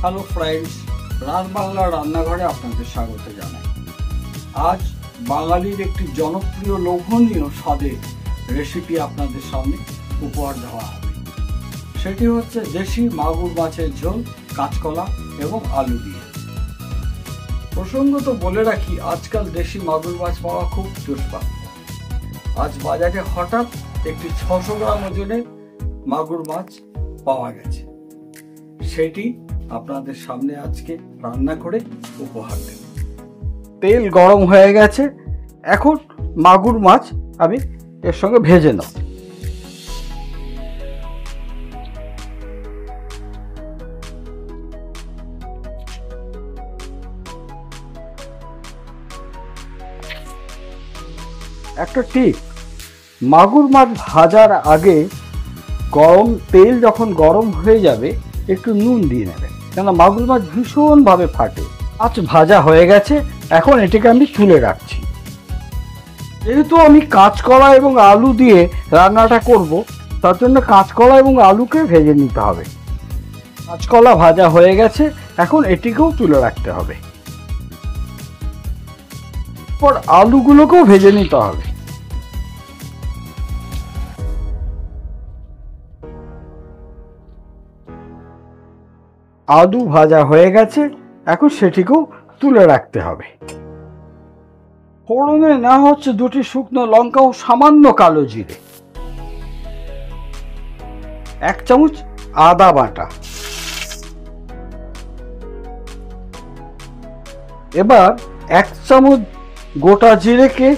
Hello friends, রাত বাংলা রান্নাঘরে আপনাদের স্বাগত জানাই। আজ বাঙালির একটি জনপ্রিয় লোভনীয় স্বাদের রেসিপি আপনাদের সামনে উপহার দেওয়া হবে। সেটি হচ্ছে দেশি মাগুর মাছের ঝোল, কাঁচকলা এবং আলু দিয়ে। প্রসঙ্গত বলে রাখি, আজকাল দেশি মাগুর মাছ পাওয়া খুব দুষ্পার। আজ বাজারে হঠাৎ একটি 600 গ্রাম ওজনের মাগুর মাছ পাওয়া গেছে। সেটি আপনাদের সামনে আজকে রান্না করে উপহার দেব। তেল গরম হয়ে গেছে, এখন মাগুর মাছ আমি এর সঙ্গে ভেজে নেব। একটা টিপ, মাগুর মাছ ভাজার আগে তেল যখন গরম হয়ে যাবে একটু নুন দিয়ে নেবেন, কেন মাগুর মাছ ভীষণভাবে ফাটে। আজ ভাজা হয়ে গেছে, এখন এটাকে আমি তুলে রাখছি। যেহেতু আমি কাঁচকলা এবং আলু দিয়ে রান্নাটা করব, তার জন্য কাঁচকলা এবং আলুকে ভেজে নিতে হবে। কাঁচকলা ভাজা হয়ে গেছে, এখন এটিকেও তুলে রাখতে হবে। পর আলুগুলোকেও ভেজে নিতে হবে। আলু ভাজা হয়ে গেছে, এখন সেটিকেও তুলে রাখতে হবে। ফোড়নে না হচ্ছে 2টি শুকনো লঙ্কা ও সামান্য কালো জিরে, 1 চামচ আদা বাটা। এবার 1 চামচ গোটা জিরেকে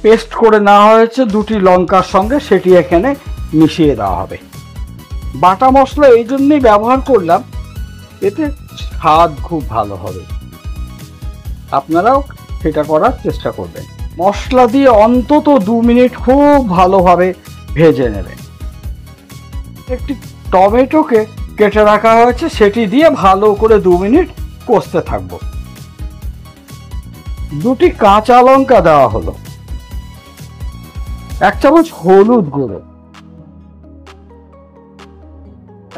পেস্ট করে নেওয়া হয়েছে 2টি লঙ্কার সঙ্গে, সেটি এখানে মিশিয়ে দেওয়া হবে। বাটা মশলা এই জন্যই ব্যবহার করলাম, এতে স্বাদ খুব ভালো হবে। আপনারাও সেটা করার চেষ্টা করবেন। মশলা দিয়ে অন্তত 2 মিনিট খুব ভালোভাবে ভেজে নেবেন। একটি টমেটোকে কেটে রাখা হয়েছে, সেটি দিয়ে ভালো করে 2 মিনিট কষতে থাকবো। 2টি কাঁচা লঙ্কা দেওয়া হলো, 1 চামচ হলুদ গুঁড়ো,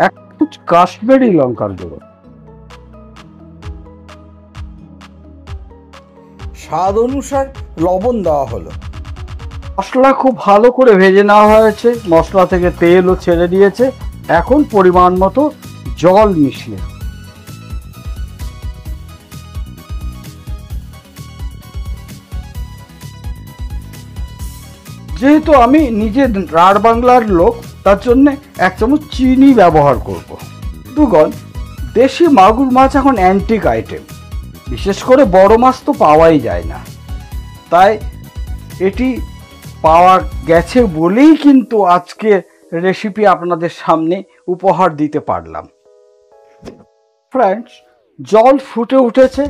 1 চামচ কাশ্মীরি লঙ্কার গুঁড়ো, স্বাদ অনুসার লবণ দেওয়া হলো। মশলা খুব ভালো করে ভেজে নেওয়া হয়েছে, মশলা থেকে তেলও ছেড়ে দিয়েছে। এখন পরিমাণ মতো জল মিশিয়ে, যেহেতু আমি নিজে রাঢ় বাংলার লোক, তার জন্য 1 চামচ চিনি ব্যবহার করব। বন্ধুগণ, দেশি মাগুর মাছ এখন অ্যান্টিক আইটেম, বিশেষ করে বড় মাছ তো পাওয়াই যায় না। তাই এটি পাওয়া গেছে বলেই কিন্তু আজকে রেসিপি আপনাদের সামনে উপহার দিতে পারলাম। ফ্রেন্ডস, জল ফুটে উঠেছে,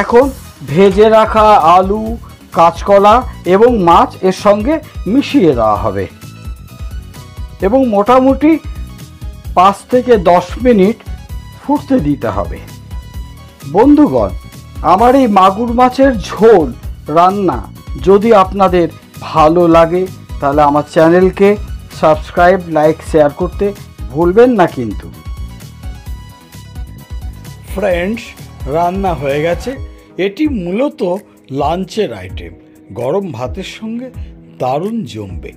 এখন ভেজে রাখা আলু, কাঁচকলা এবং মাছ এর সঙ্গে মিশিয়ে দেওয়া হবে এবং মোটামুটি 5 থেকে 10 মিনিট ফুটতে দিতে হবে। বন্ধুগণ, আমার এই মাগুর মাছের ঝোল রান্না যদি আপনাদের ভালো লাগে, তাহলে আমার চ্যানেলকে সাবস্ক্রাইব, লাইক, শেয়ার করতে ভুলবেন না কিন্তু। ফ্রেন্ডস, রান্না হয়ে গেছে। এটি মূলত লাঞ্চের আইটেম, গরম ভাতের সঙ্গে দারুণ জমবে।